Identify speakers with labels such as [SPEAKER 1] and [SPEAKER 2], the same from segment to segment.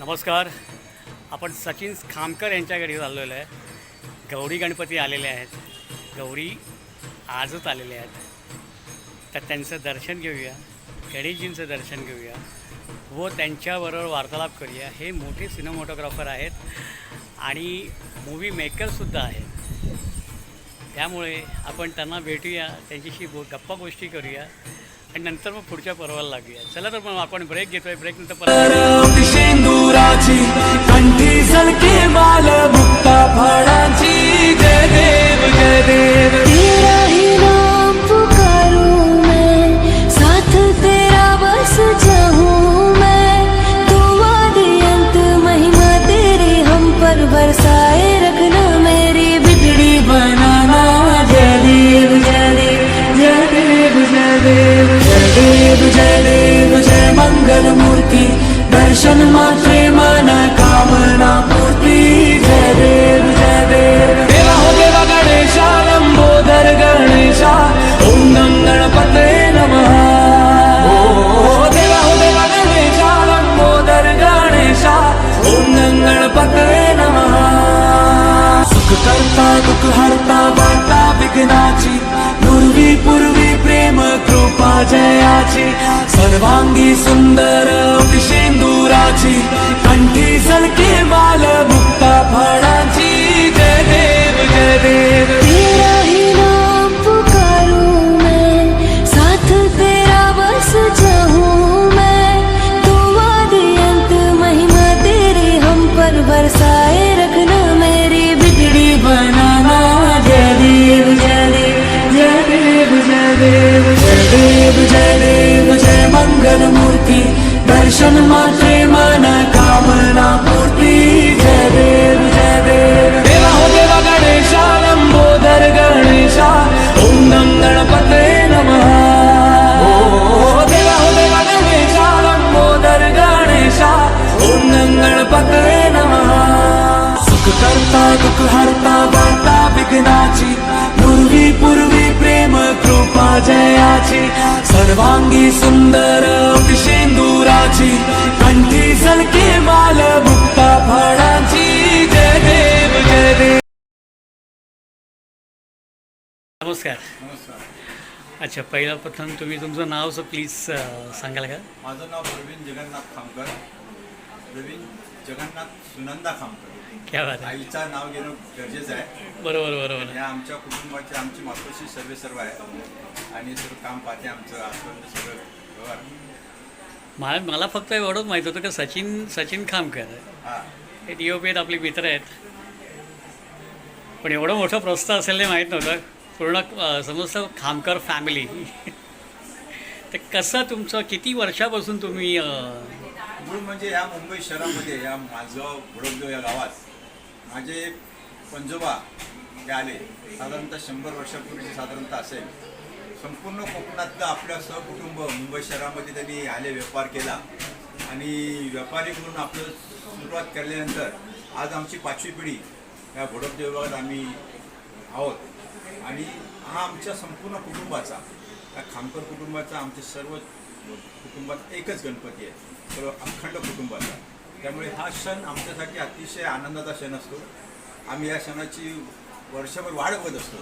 [SPEAKER 1] नमस्कार. आपण सचिन खामकर यांच्या घरी आलेलो आहे. गौरी गणपती आलेले आहेत. गौरी आजच आलेले आहेत. तर त्यांचं दर्शन घेऊया, गणेशजींचं दर्शन घेऊया व त्यांच्याबरोबर वार्तालाप करूया. हे मोठे सिनेमॅटोग्राफर आहेत आणि मूवी मेकरसुद्धा आहेत. त्यामुळे आपण त्यांना भेटूया, त्यांच्याशी गप्पा गोष्टी करूया आणि नंतर मग पुढच्या पर्वाला लागूया. चला तर मग आपण ब्रेक घेतोय. ब्रेकनंतर परत
[SPEAKER 2] शेंदुराची कंठी सलके बाल मुक्ता फळाची जय देव जय देव.
[SPEAKER 3] तेरा ही नाम पुकारूं मैं, साथ तेरा बस चाहूं मैं. तुम आदि अंत महिमा तेरी हम पर बरसाए रखना, मेरी बिगड़ी
[SPEAKER 2] बनाना जय देव जय देव जय देव जय देव जय देव जय देव जय मंगल मूर्ति. दर्शन मात्रे मन कामना पूर्ती जय देव जय देव. देवा हो देवा गणेशा लंबोदर गणेशा ओम गं गणपते नमः. ओ देवा हो देवा गणेशा लंबोदर गणेशा ओम गं गणपते नमः. सुख करता दुःख हरता वार्ता विघ्नाची, पूर्वी प्रेम कृपा जयाची. सर्वांगी सुंदर शेंदुराची कंठी सलके बाल मुक्ता फळाची जय देव जय देव.
[SPEAKER 3] तेरा ही नाम पुकारूं मैं, साथ तेरा बस चाहूं मैं. तुम आदि अंत महिमा तेरी हम पर बरसाए रखना, मेरी बिगड़ी
[SPEAKER 2] बनाना जय देव जय देव जय देव जय देव जय देव जय देव जय मंगल मूर्ति. दर्शन मात्रे मन कामना पूर्ती जय देव जय देव. देवा हो देवा गणेशा लंबोदर गणेशा ओम गं गणपते नमः. ओ देवा हो देवा गणेशा लंबोदर गणेशा ओम गं गणपते नमः. सुख करता दुःख हरता वार्ता विघ्नाची, पूर्वी प्रेम कृपा जयाची. सर्वांगी सुंदर शेंदुराची कंठी सलके बाल मुक्ता फळाची जय देव जय देव.
[SPEAKER 1] नमस्कार. अच्छा, पहिला प्रथम तुम्ही तुमचं नाव प्लीज सांगाल का?
[SPEAKER 4] माझं नाव प्रवीण जगन्नाथ खामकर. प्रवीण जगन्नाथ सुनंदा खामकर.
[SPEAKER 1] क्या बात आहे.
[SPEAKER 4] आईचं नाव घेणं गरजेचं आहे.
[SPEAKER 1] बरोबर बरोबर.
[SPEAKER 4] या आमच्या कुटुंबाची आमची मातोश्री सर्व आहे आणि सर्व काम पाहते आमचं आजपर्यंत सगळं व्यवहार.
[SPEAKER 1] मला फक्त एवढंच माहीत होतं की सचिन खामकर
[SPEAKER 4] हां,
[SPEAKER 1] हे DOP आहेत, आपले मित्र आहेत. पण एवढं मोठं प्रस्ताव असेल हे माहीत नव्हतं. पूर्ण समजतं खामकर फॅमिली. तर कसं तुमचं किती वर्षापासून तुम्ही
[SPEAKER 4] मूळ म्हणजे या मुंबई शहरामध्ये या माझं वडोदो या गावात माझे पंजोबा ते आले साधारणतः 100 वर्षापूर्वीचे साधारणतः असेल. संपूर्ण कोकणातलं आपलं सहकुटुंब मुंबई शहरामध्ये त्यांनी आले, व्यापार केला आणि व्यापारी म्हणून आपलं सुरुवात केल्यानंतर आज आमची 5वी पिढी या वडोदो विभागात आम्ही आहोत. आणि हा आमच्या संपूर्ण कुटुंबाचा, या खामकर कुटुंबाचा, आमच्या सर्व कुटुंबात एकच गणपती आहे, सर्व अखंड कुटुंबाचा. त्यामुळे हा सण आमच्यासाठी अतिशय आनंदाचा क्षण असतो. आम्ही या सणाची वर्षभर वाढ बघत असतो.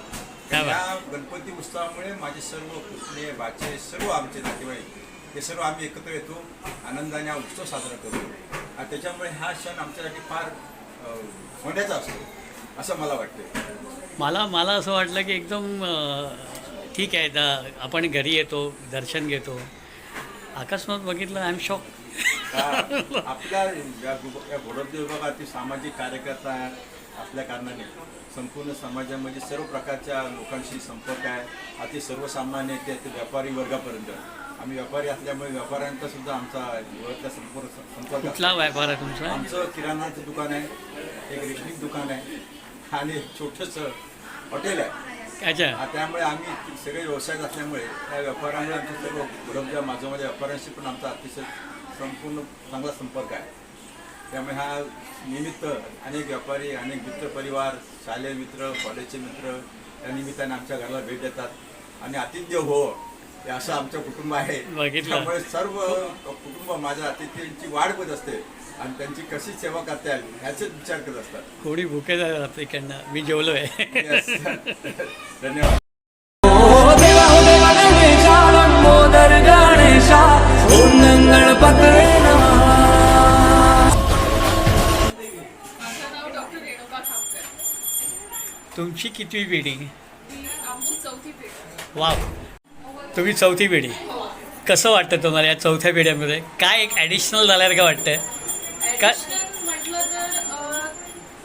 [SPEAKER 4] या गणपती उत्सवामुळे माझे सर्व पुतणे बाचे सर्व आमचे नातेवाईक हे सर्व आम्ही एकत्र येतो, आनंदाने हा उत्सव साजरा करतो. आणि त्याच्यामुळे हा सण आमच्यासाठी फार सोन्याचा असतो असं मला वाटतं.
[SPEAKER 1] मला असं वाटलं की एकदम ठीक आहे, आपण घरी येतो, दर्शन घेतो, अकस्मात बघितलं, आय एम शॉक.
[SPEAKER 4] आपल्या या वडोदो विभागातील सामाजिक कार्यकर्ता असल्या कारणाने संपूर्ण समाजामध्ये सर्व प्रकारच्या लोकांशी संपर्क आहे. अति सर्वसामान्य ते व्यापारी वर्गापर्यंत. आम्ही व्यापारी असल्यामुळे व्यापाऱ्यांचा सुद्धा आमचा जवळचा संपर्क.
[SPEAKER 1] कुठला व्यापार आहे तुमचा?
[SPEAKER 4] आमचं किराणाचं दुकान आहे, एक रेशनिंग दुकान आहे आणि एक छोटंसं हॉटेल आहे.
[SPEAKER 1] अच्छा.
[SPEAKER 4] त्यामुळे आम्ही सगळे व्यवसायात असल्यामुळे त्या व्यापाऱ्यामुळे आमच्या सर्व वडोदो माझ्या व्यापाऱ्यांशी पण आमचा अतिशय संपूर्ण चांगला संपर्क आहे. त्यामुळे हा निमित्त अनेक व्यापारी, अनेक मित्रपरिवार, शालेय मित्र, कॉलेजचे मित्र या निमित्ताने आमच्या घराला भेट देतात आणि आतिथ्य हो हे असं आमचं कुटुंब आहे. त्यामुळे सर्व कुटुंब माझ्या अतिथ्यांची वाढ होत असते. आणि त्यांची कशी सेवा करता येईल ह्याचाच विचार करत असतात.
[SPEAKER 1] कोणी भुके जातात इकडनं, मी जेवलो आहे.
[SPEAKER 4] Yes. धन्यवाद.
[SPEAKER 2] ओ देवा गणेशा लंबोदर गणेशा ओम गणपतये नमः.
[SPEAKER 5] माझं नाव डॉक्टर रेणुका खामकर.
[SPEAKER 1] तुमची कितवी पिढी?
[SPEAKER 5] आमची 4थी पिढी.
[SPEAKER 1] वा, तुम्ही 4थी पिढी. कसं वाटतं तुम्हाला या 4थ्या पिढ्यामध्ये काय एक ॲडिशनल झाल्यासारखं वाटतं? काय?
[SPEAKER 5] ॲडिशनल म्हटलं तर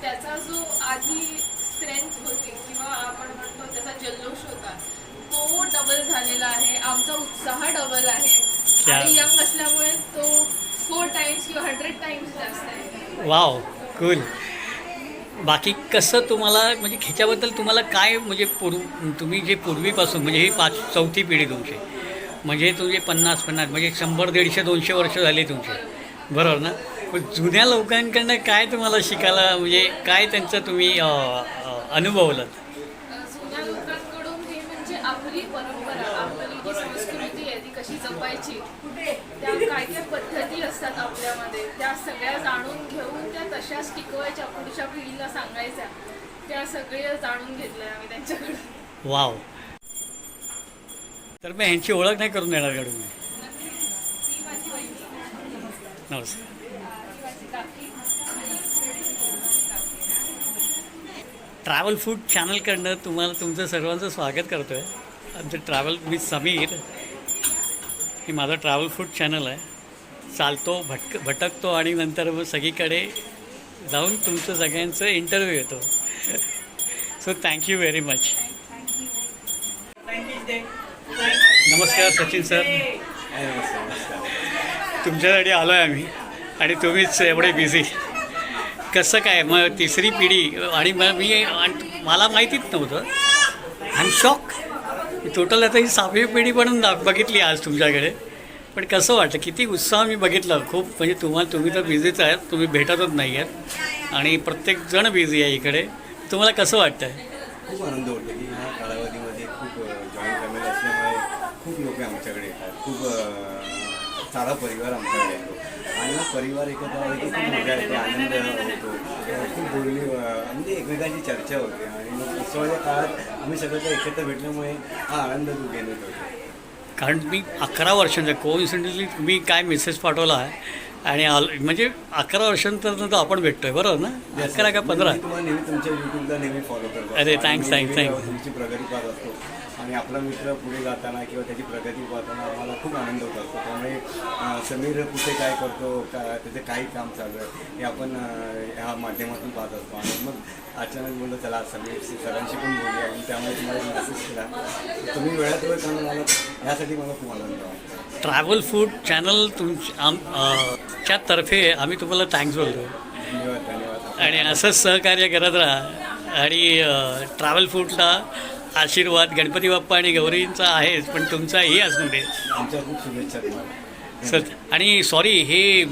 [SPEAKER 5] त्याचा जो आधी स्ट्रेंथ होती किंवा आपण म्हणतो त्याचा जल्लोष होता तो डबल झालेला आहे. आमचा उत्साह डबल आहे
[SPEAKER 1] क्या?
[SPEAKER 5] आणि यंग असल्यामुळे तो 4 टाइम्स किंवा 100 टाइम्स जास्त आहे.
[SPEAKER 1] Wow, cool. बाकी कसं तुम्हाला म्हणजे ह्याच्याबद्दल तुम्हाला काय म्हणजे तुम्ही जे पूर्वीपासून म्हणजे ही 4थी पिढी तुमची, म्हणजे तुमचे 50 म्हणजे 100, 150, 200 वर्ष झाली तुमची, बरोबर ना? पण जुन्या लोकांकडनं काय तुम्हाला शिकायला म्हणजे काय त्यांचं तुम्ही अनुभवलं?
[SPEAKER 5] जुन्या लोकांकडून हे म्हणजे आपली परंपरा, आपली जी संस्कृती आहे ती कशी जपायची, त्या काय काय पद्धती असतात आपल्यामध्ये, त्या सगळ्या जाणून घेऊन त्या तशाच टिकवायच्या, पुढच्या पिढीला सांगायच्या, त्या सगळ्या जाणून घेतल्या आम्ही त्यांच्याकडून.
[SPEAKER 1] वाव. तर मग ह्यांची ओळख नाही करून देणार का तुम्ही?
[SPEAKER 5] ती माझी वहिनी,
[SPEAKER 1] नमस्कार.
[SPEAKER 5] ती माझी काकी आणि
[SPEAKER 1] ट्रॅव्हल फूड चॅनलकडनं तुम्हाला तुमचं सर्वांचं स्वागत करतो आहे. आमचं ट्रॅव्हल विथ समीर हे माझं ट्रॅव्हल फूड चॅनल आहे. चालतो, भटकतो आणि नंतर मग सगळीकडे जाऊन तुमचं सगळ्यांचं इंटरव्ह्यू येतो. So thank you very much. नमस्कार सचिन सर, तुमच्यासाठी आलो आहे आम्ही आणि तुम्हीच एवढे बिझी. कसं काय मग 3री पिढी आणि मला माहितीच नव्हतं. I am shock. टोटल आता ही 6वी पिढी पण बघितली आज तुमच्याकडे. पण कसं वाटतं, किती उत्साह मी बघितला खूप. म्हणजे तुम्ही तर बिझीच आहात, तुम्ही भेटतच नाही आहेत आणि प्रत्येकजण बिझी आहे इकडे. तुम्हाला कसं वाटतं?
[SPEAKER 6] खूप आनंद वाटतो की ह्या कालावधीमध्ये खूप जॉईंट फॅमिली असल्यामुळे खूप लोक आमच्याकडे येतात. खूप सारा परिवार आमच्याकडे येतो आणि हा परिवार एकत्र आला की खूप मजा येते, आनंद होतो, खूप बोलणी म्हणजे एकमेकांची चर्चा होते आणि मग उत्सवाच्या काळात आम्ही सगळं एकत्र भेटल्यामुळे हा आनंद घेत होतो.
[SPEAKER 1] कारण मी 11 वर्षांचा कोइन्सिडेंटली तुम्ही काय मेसेज पाठवला आहे आणि म्हणजे 11 वर्षांनंतर आपण भेटतोय, बरोबर ना? 11 का 15?
[SPEAKER 6] मी तुम्हाला नेहमी तुमच्या यूट्यूबला नेहमी फॉलो करतो.
[SPEAKER 1] अरे,
[SPEAKER 6] आणि
[SPEAKER 1] thanks.
[SPEAKER 6] तुमची प्रगती पाहत असतो आणि आपला मित्र पुढे जाताना किंवा त्याची प्रगती पाहताना आम्हाला खूप आनंद होत असतो. त्यामुळे समीर कुठे काय करतो, त्याचं काही काम चालू आहे हे आपण ह्या माध्यमातून पाहत असतो. आणि मग अचानक बोललो चला समीर सरांशी पण बोलूया आणि त्यामुळे तुम्हाला मेसेज केला. तुम्ही वेळात वेळ करणं मला ह्यासाठी मला खूप आनंद आहे.
[SPEAKER 1] ट्रॅव्हल फूड चॅनल च्या तर्फे आम्ही तुम्हाला थँक्स बोलतो.
[SPEAKER 6] धन्यवाद.
[SPEAKER 1] आणि असंच सहकार्य करत राहा. आणि ट्रॅव्हल फूडला आशीर्वाद गणपती बाप्पा आणि गौरींचा आहेच, पण तुमचाही असू दे.
[SPEAKER 6] आमच्या खूप शुभेच्छा तुम्हाला.
[SPEAKER 1] सर, आणि सॉरी हे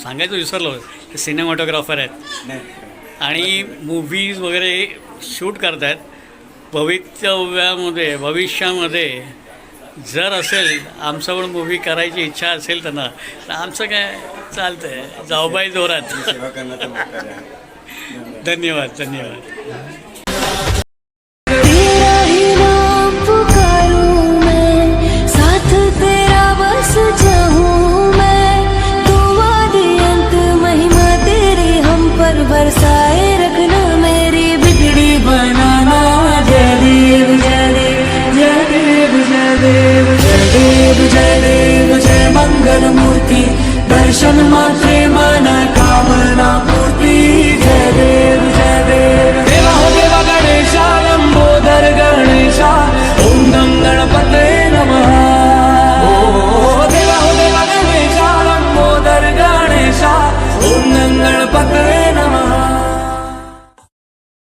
[SPEAKER 1] सांगायचं विसरलो, सिनेमॅटोग्राफर आहेत
[SPEAKER 6] नाही
[SPEAKER 1] आणि मूव्हीज वगैरे शूट करत आहेत. भविष्यामध्ये जर असेल आमचं पण मूव्ही करायची इच्छा असेल त्यांना, तर आमचं काय चालतं आहे, जाऊबाई जोरात.
[SPEAKER 6] सेवा करण्याचा मौका द्या.
[SPEAKER 1] धन्यवाद.